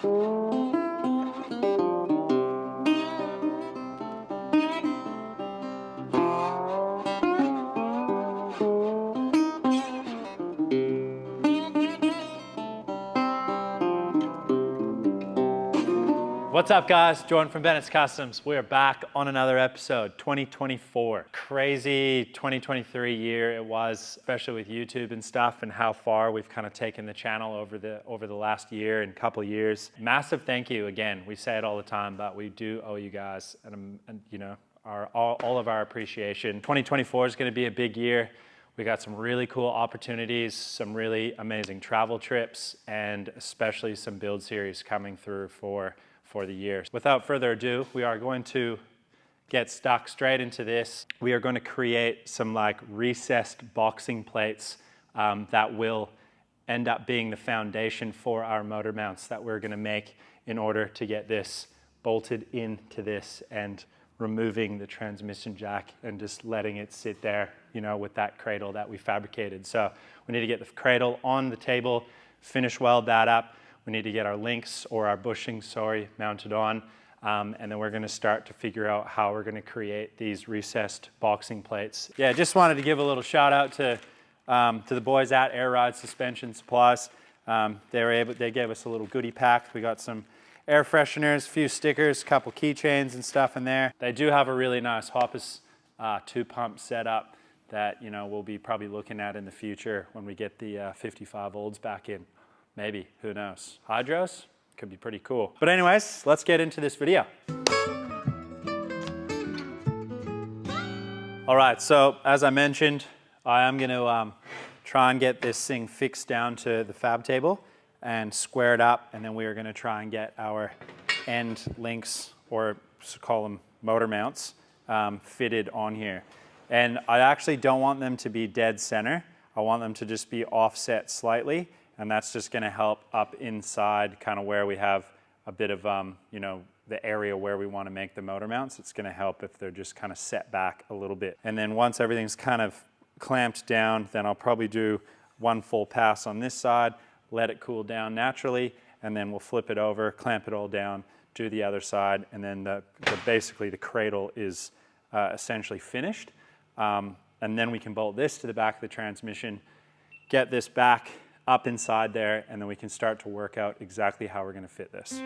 What's up, guys? Jordan from Bennett's Customs. We're back on another episode, 2024. Crazy 2023 year it was, especially with YouTube and stuff, and how far we've kind of taken the channel over the last year and couple years. Massive thank you again. We say it all the time, but we do owe you guys, and you know, all of our appreciation. 2024 is going to be a big year. We got some really cool opportunities, some really amazing travel trips, and especially some build series coming through for the year. Without further ado, we are going to get stuck straight into this. We are going to create some like recessed boxing plates that will end up being the foundation for our motor mounts that we're going to make in order to get this bolted into this and removing the transmission jack and just letting it sit there, you know, with that cradle that we fabricated. So we need to get the cradle on the table, finish weld that up. We need to get our links or our bushing, mounted on. And then we're gonna start to figure out how we're gonna create these recessed boxing plates. Yeah, just wanted to give a little shout out to the boys at Air Ride Suspension Supplies. They gave us a little goodie pack. We got some air fresheners, a few stickers, a couple keychains and stuff in there. They do have a really nice Hoppus 2-pump setup that, you know, we'll be probably looking at in the future when we get the 55 olds back in. Maybe, who knows? Hydros? Could be pretty cool. But anyways, let's get into this video. All right, so as I mentioned, I am gonna try and get this thing fixed down to the fab table and squared up, and then we are gonna try and get our end links, or call them motor mounts, fitted on here. And I actually don't want them to be dead center. I want them to just be offset slightly. And that's just going to help up inside kind of where we have a bit of, you know, the area where we want to make the motor mounts. It's going to help if they're just kind of set back a little bit. And then once everything's kind of clamped down, then I'll probably do one full pass on this side, let it cool down naturally, and then we'll flip it over, clamp it all down, do the other side, and then basically the cradle is essentially finished. And then we can bolt this to the back of the transmission, get this back up inside there, and then we can start to work out exactly how we're going to fit this.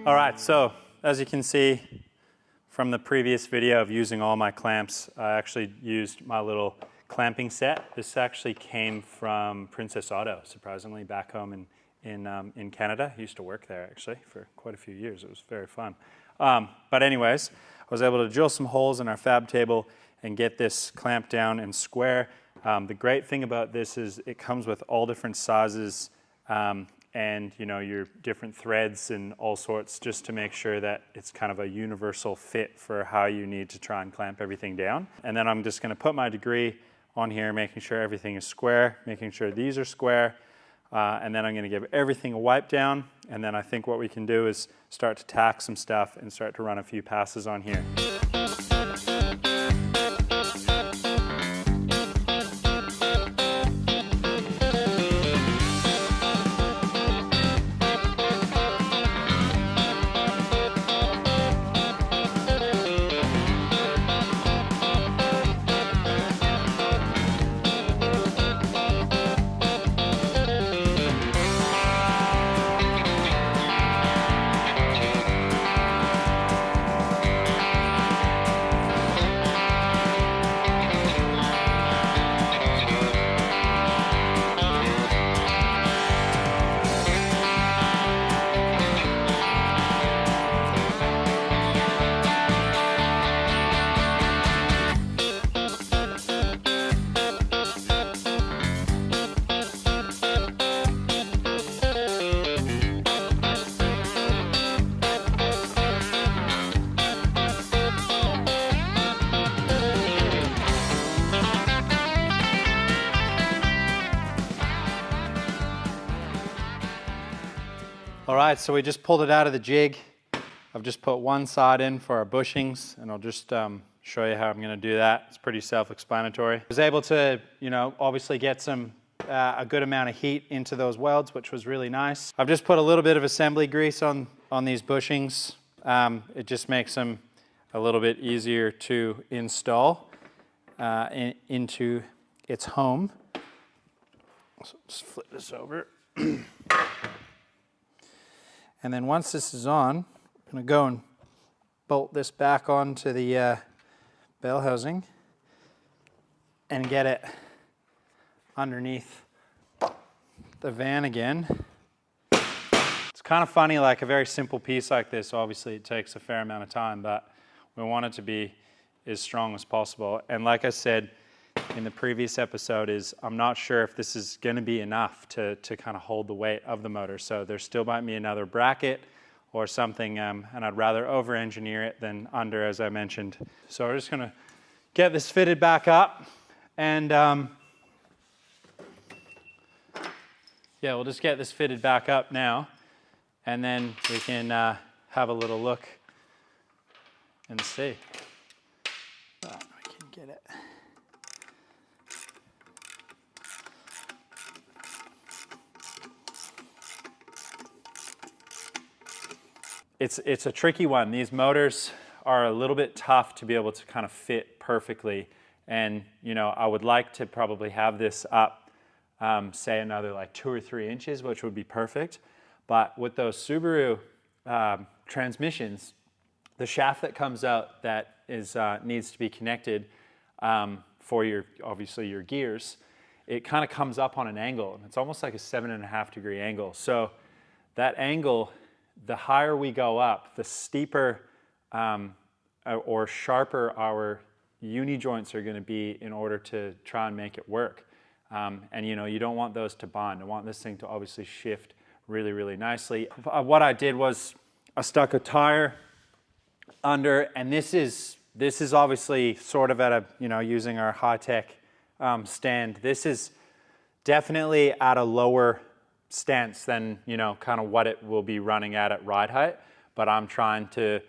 All right, so as you can see from the previous video of using all my clamps, I actually used my little clamping set. This actually came from Princess Auto, surprisingly, back home in Canada. I used to work there actually for quite a few years. It was very fun. But anyways, I was able to drill some holes in our fab table and get this clamped down and square. The great thing about this is it comes with all different sizes and you know, your different threads and all sorts, just to make sure that it's kind of a universal fit for how you need to try and clamp everything down. And then I'm just going to put my degree on here, making sure everything is square, making sure these are square, and then I'm going to give everything a wipe down, and then I think what we can do is start to tack some stuff and start to run a few passes on here. All right, so we just pulled it out of the jig. I've just put one side in for our bushings, and I'll just show you how I'm gonna do that. It's pretty self-explanatory. I was able to, obviously get some a good amount of heat into those welds, which was really nice. I've just put a little bit of assembly grease on these bushings. It just makes them a little bit easier to install into its home. So just flip this over. And then once this is on, I'm gonna go and bolt this back onto the bell housing and get it underneath the van again. It's kind of funny, like a very simple piece like this, obviously it takes a fair amount of time, but we want it to be as strong as possible. And like I said in the previous episode, I'm not sure if this is going to be enough to kind of hold the weight of the motor. So there still might be another bracket or something, and I'd rather over-engineer it than under, as I mentioned. So we're just going to get this fitted back up, and yeah, we'll just get this fitted back up now, and then we can have a little look and see. Oh, we can get it. It's a tricky one. These motors are a little bit tough to be able to kind of fit perfectly. And, I would like to probably have this up, say another like 2 or 3 inches, which would be perfect. But with those Subaru transmissions, the shaft that comes out that is needs to be connected for obviously your gears, it kind of comes up on an angle. It's almost like a 7.5 degree angle. So that angle, the higher we go up, the steeper or sharper our uni joints are going to be in order to try and make it work. And you don't want those to bond. I want this thing to obviously shift really, really nicely. What I did was I stuck a tire under, and this is obviously sort of at a, using our high-tech stand. This is definitely at a lower stance than, kind of what it will be running at ride height. But I'm trying to,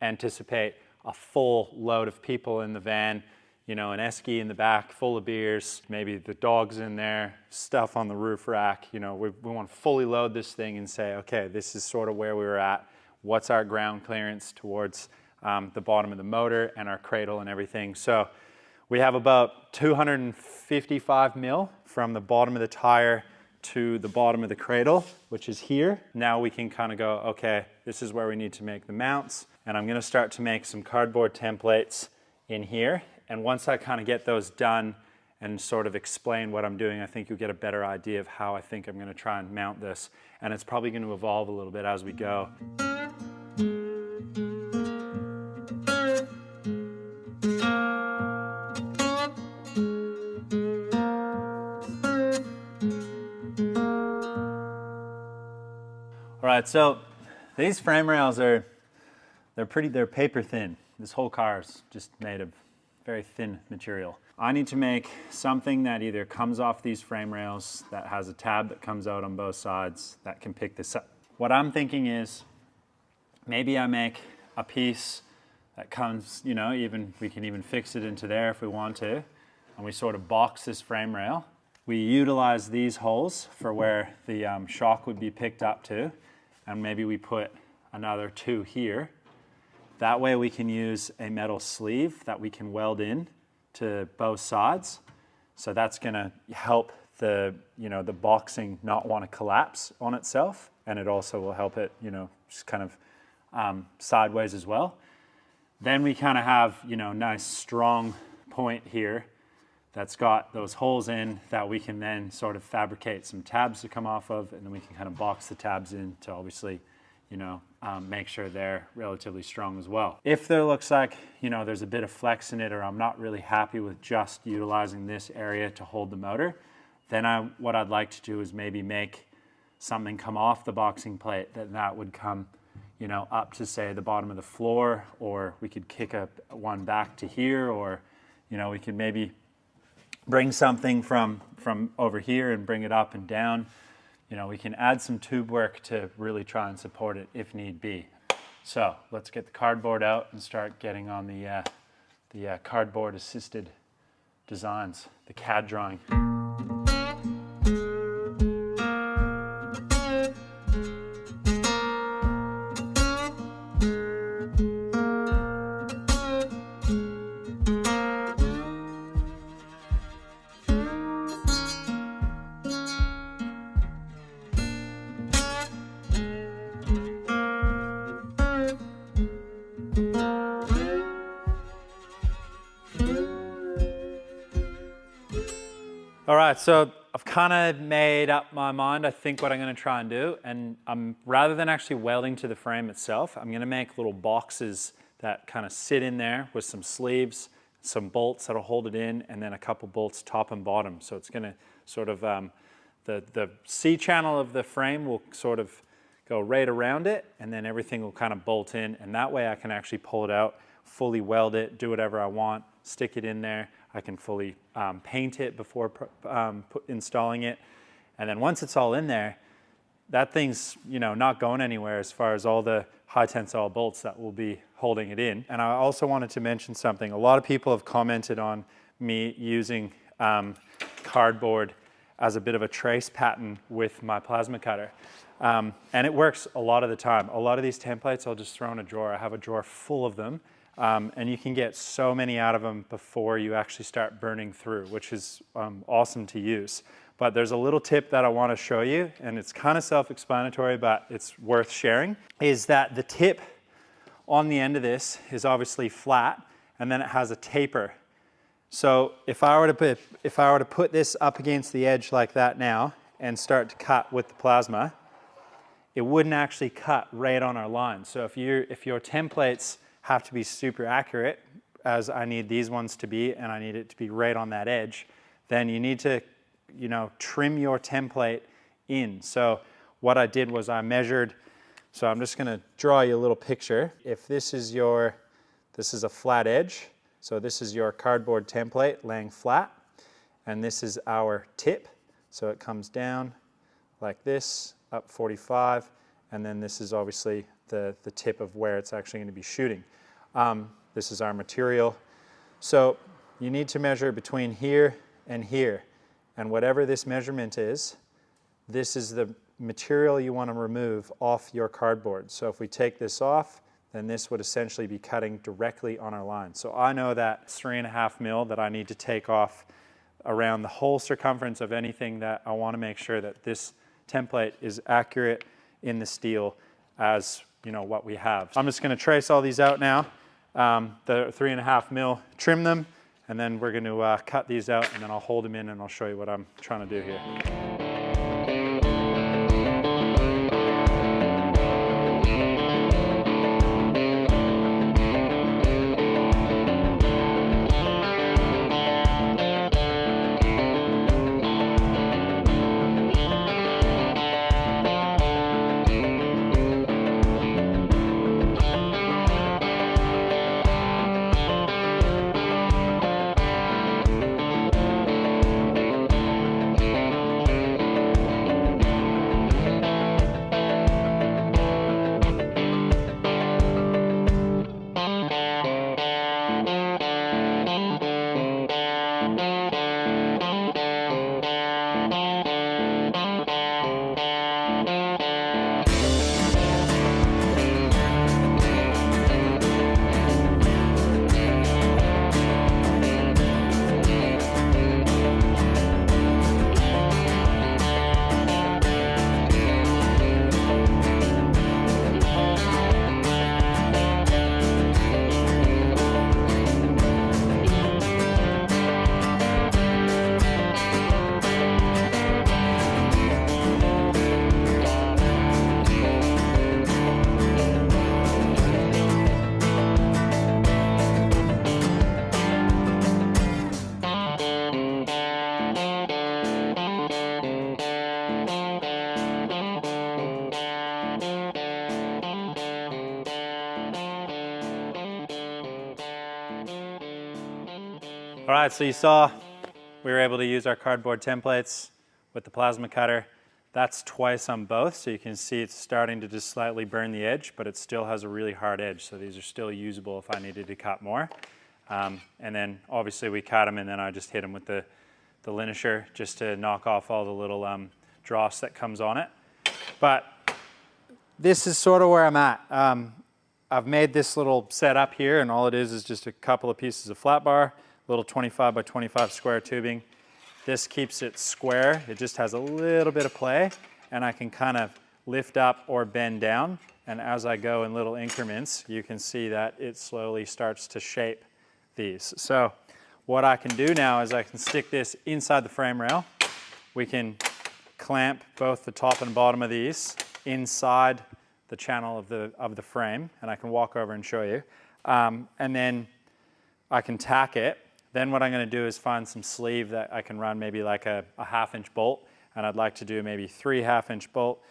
anticipate a full load of people in the van, an esky in the back full of beers, maybe the dogs in there, stuff on the roof rack. We want to fully load this thing and say, okay, this is sort of where we were at. What's our ground clearance towards the bottom of the motor and our cradle and everything. So we have about 255 mil from the bottom of the tire to the bottom of the cradle, which is here. Now we can kind of go, okay, this is where we need to make the mounts. And I'm gonna start to make some cardboard templates in here. And once I kind of get those done and sort of explain what I'm doing, I think you'll get a better idea of how I think I'm gonna try and mount this. And it's probably gonna evolve a little bit as we go. All right, so these frame rails they're paper thin. This whole car is just made of very thin material. I need to make something that either comes off these frame rails, that has a tab that comes out on both sides, that can pick this up. What I'm thinking is maybe I make a piece that comes, we can even fix it into there if we want to, and we sort of box this frame rail. We utilize these holes for where the shock would be picked up to, and maybe we put another 2 here. That way we can use a metal sleeve that we can weld in to both sides. So that's gonna help the boxing not want to collapse on itself, and it also will help it, just kind of sideways as well. Then we kind of have, nice strong point here that's got those holes in that we can then sort of fabricate some tabs to come off of, and then we can kind of box the tabs in to obviously, make sure they're relatively strong as well. If there looks like, there's a bit of flex in it, or I'm not really happy with just utilizing this area to hold the motor, then what I'd like to do is maybe make something come off the boxing plate that would come, up to say the bottom of the floor, or we could kick one back to here, or, we could maybe bring something from over here and bring it up and down. you know, we can add some tube work to really try and support it if need be. So let's get the cardboard out and start getting on the cardboard assisted designs, the CAD drawing. All right, so I've kind of made up my mind, I think, what I'm going to try and do. And rather than actually welding to the frame itself, I'm going to make little boxes that kind of sit in there with some sleeves, some bolts that'll hold it in, and then a couple bolts top and bottom. So it's going to sort of, the C channel of the frame will sort of go right around it, and then everything will kind of bolt in. And that way I can actually pull it out, fully weld it, do whatever I want, stick it in there. I can fully paint it before installing it. And then once it's all in there, that thing's, you know, not going anywhere as far as all the high tensile bolts that will be holding it in. And I also wanted to mention something. A lot of people have commented on me using cardboard as a bit of a trace pattern with my plasma cutter. And it works a lot of the time. A lot of these templates I'll just throw in a drawer. I have a drawer full of them. And you can get so many out of them before you actually start burning through, which is awesome to use. But there's a little tip that I want to show you, and it's kind of self-explanatory, but it's worth sharing, is that the tip on the end of this is obviously flat, and then it has a taper. So if I were to put this up against the edge like that now and start to cut with the plasma, it wouldn't actually cut right on our line. So if your templates have to be super accurate, as I need these ones to be, and I need it to be right on that edge, then you need to, you know, trim your template in. So what I did was I measured, so I'm just gonna draw you a little picture. If this is a flat edge, so this is your cardboard template laying flat, and this is our tip. So it comes down like this, up 45, and then this is obviously the tip of where it's actually going to be shooting. This is our material. So you need to measure between here and here. And whatever this measurement is, this is the material you want to remove off your cardboard. So if we take this off, then this would essentially be cutting directly on our line. So I know that 3.5 mil that I need to take off around the whole circumference of anything that I want to make sure that this template is accurate in the steel as, you know, what we have. I'm just going to trace all these out now, the 3.5 mil, trim them, and then we're going to cut these out, and then I'll hold them in and I'll show you what I'm trying to do here. All right, so you saw we were able to use our cardboard templates with the plasma cutter That's twice on both, so you can see it's starting to just slightly burn the edge, but it still has a really hard edge, so these are still usable if I needed to cut more. And then obviously we cut them, and then I just hit them with the linisher just to knock off all the little dross that comes on it. But this is sort of where I'm at. I've made this little setup here, and all it is just a couple of pieces of flat bar, little 25 by 25 square tubing. This keeps it square. It just has a little bit of play, and I can kind of lift up or bend down. And as I go in little increments, you can see that it slowly starts to shape these. So what I can do now is I can stick this inside the frame rail. We can clamp both the top and bottom of these inside the channel of the frame, and I can walk over and show you. And then I can tack it. Then what I'm going to do is find some sleeve that I can run maybe like a 1/2 inch bolt, and I'd like to do maybe 3 1/2 inch bolt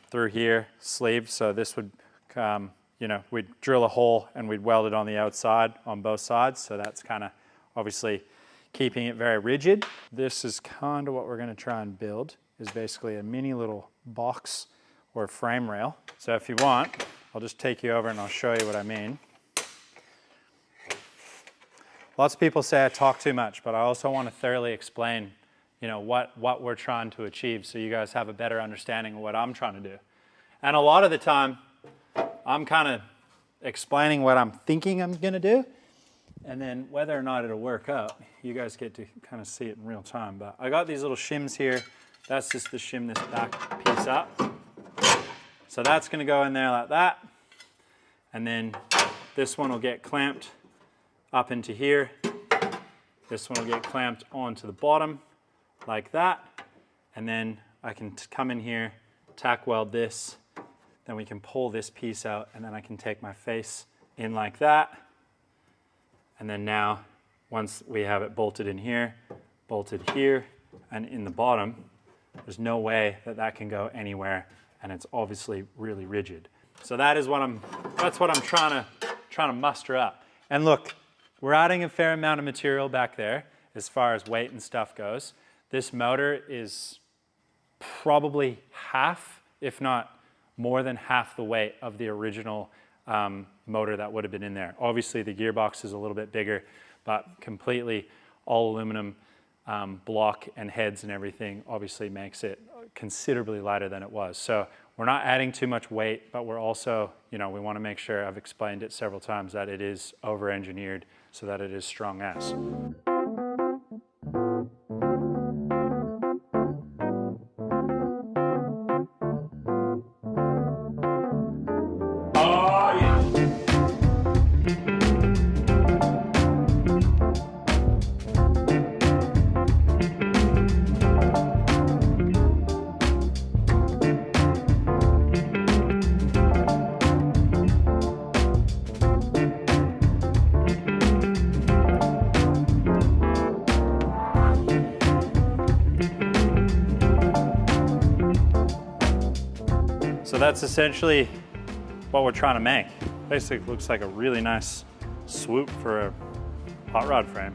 through here, sleeve. So this would, you know, we'd drill a hole and we'd weld it on the outside on both sides. So that's kind of obviously keeping it very rigid. This is kind of what we're going to try and build, is basically a mini little box or frame rail. So if you want, I'll just take you over and I'll show you what I mean. Lots of people say I talk too much, but I also want to thoroughly explain, you know, what we're trying to achieve, so you guys have a better understanding of what I'm trying to do. And a lot of the time, I'm kind of explaining what I'm thinking I'm going to do, and then whether or not it'll work out, you guys get to kind of see it in real time. But I got these little shims here. That's just to shim this back piece up. So that's going to go in there like that, and then this one will get clamped up into here. This one will get clamped onto the bottom like that, and then I can come in here, tack weld this, then we can pull this piece out, and then I can take my face in like that. And then now, once we have it bolted in here, bolted here, and in the bottom, there's no way that that can go anywhere, and it's obviously really rigid. So that is that's what I'm trying to muster up. And look, we're adding a fair amount of material back there as far as weight and stuff goes. This motor is probably half, if not more than half the weight of the original motor that would have been in there. Obviously the gearbox is a little bit bigger, but completely all aluminum block and heads and everything obviously makes it considerably lighter than it was. So we're not adding too much weight, but we're also, you know, we want to make sure, I've explained it several times, that it is over-engineered so that it is strong as. So that's essentially what we're trying to make. Basically looks like a really nice swoop for a hot rod frame.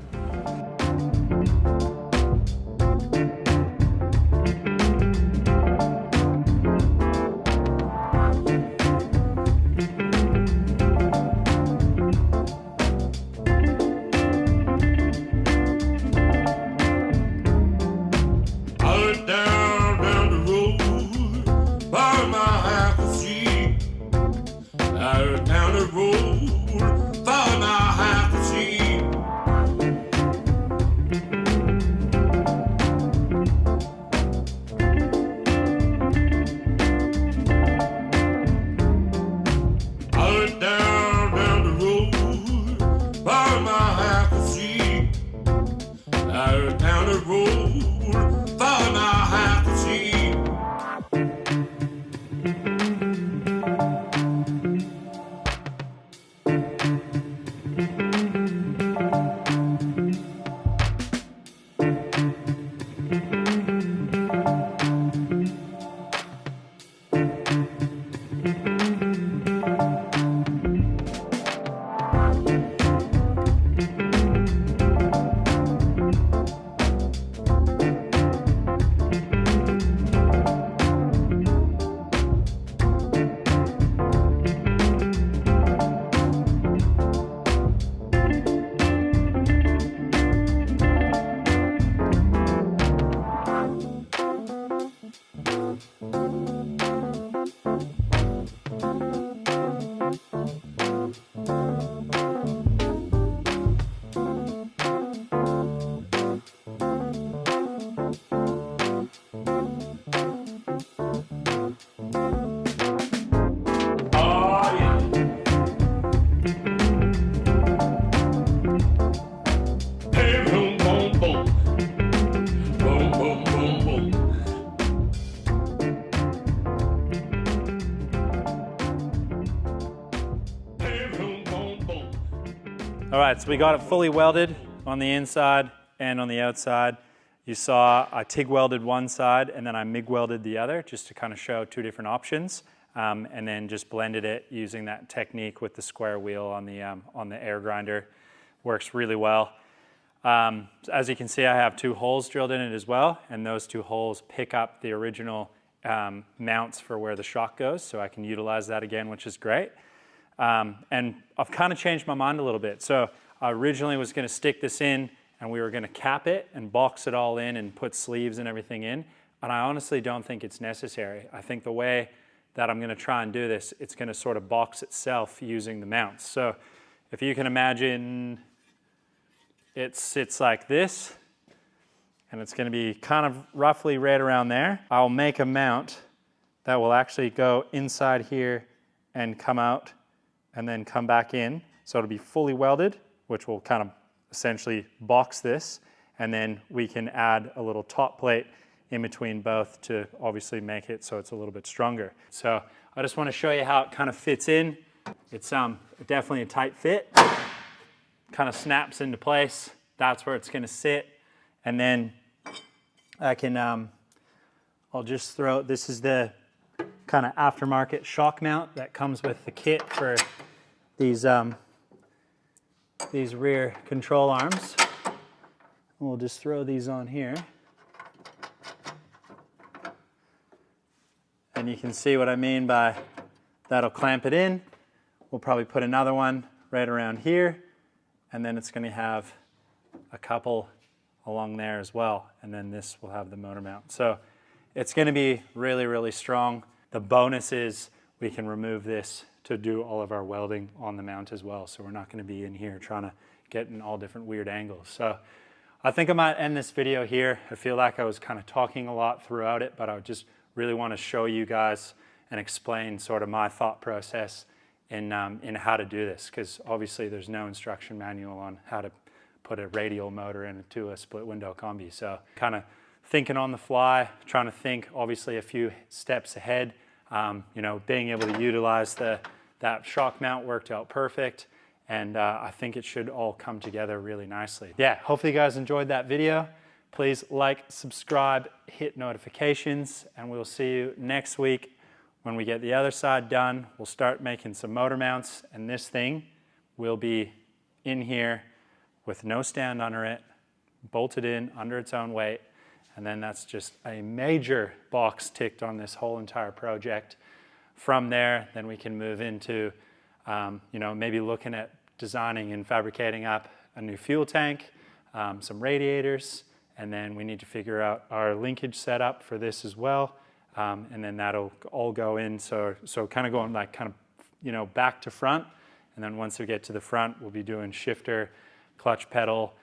All right, so we got it fully welded on the inside and on the outside. You saw I TIG welded one side and then I MIG welded the other just to kind of show two different options. And then just blended it using that technique with the square wheel on the air grinder. Works really well. As you can see, I have two holes drilled in it as well, and those two holes pick up the original mounts for where the shock goes, so I can utilize that again, which is great. And I've kind of changed my mind a little bit. So I originally was going to stick this in, and we were going to cap it and box it all in and put sleeves and everything in, and I honestly don't think it's necessary. I think the way that I'm going to try and do this, it's going to sort of box itself using the mounts. So if you can imagine, it sits like this, and it's going to be kind of roughly right around there. I'll make a mount that will actually go inside here and come out and then come back in. So it'll be fully welded, which will kind of essentially box this, and then we can add a little top plate in between both to obviously make it so it's a little bit stronger. So I just want to show you how it kind of fits in. It's definitely a tight fit. Kind of snaps into place. That's where it's going to sit. And then I can, I'll just throw, this is the kind of aftermarket shock mount that comes with the kit for these rear control arms. We'll just throw these on here. And you can see what I mean by that'll clamp it in. We'll probably put another one right around here, and then it's going to have a couple along there as well, and then this will have the motor mount. So it's going to be really, really strong. The bonus is we can remove this to do all of our welding on the mount as well, so we're not going to be in here trying to get in all different weird angles. So I think I might end this video here. I feel like I was kind of talking a lot throughout it, but I just really want to show you guys and explain sort of my thought process in how to do this, because obviously there's no instruction manual on how to put a radial motor into a split window combi. So kind of thinking on the fly, trying to think obviously a few steps ahead. You know, being able to utilize that shock mount worked out perfect, and I think it should all come together really nicely. Yeah, hopefully you guys enjoyed that video. Please like, subscribe, hit notifications, and we'll see you next week when we get the other side done. We'll start making some motor mounts, and this thing will be in here with no stand under it, bolted in under its own weight, and then that's just a major box ticked on this whole entire project. From there, then we can move into you know, maybe looking at designing and fabricating up a new fuel tank, some radiators, and then we need to figure out our linkage setup for this as well, and then that'll all go in. So kind of going like kind of, you know, back to front, and then once we get to the front, we'll be doing shifter, clutch pedal,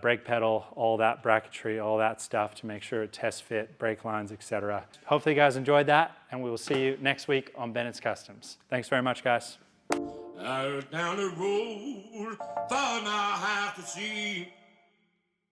brake pedal, all that bracketry, all that stuff to make sure it test fit, brake lines, etc. Hopefully you guys enjoyed that, and we will see you next week on Bennett's Customs. Thanks very much, guys. Out down the road, thought I have to see.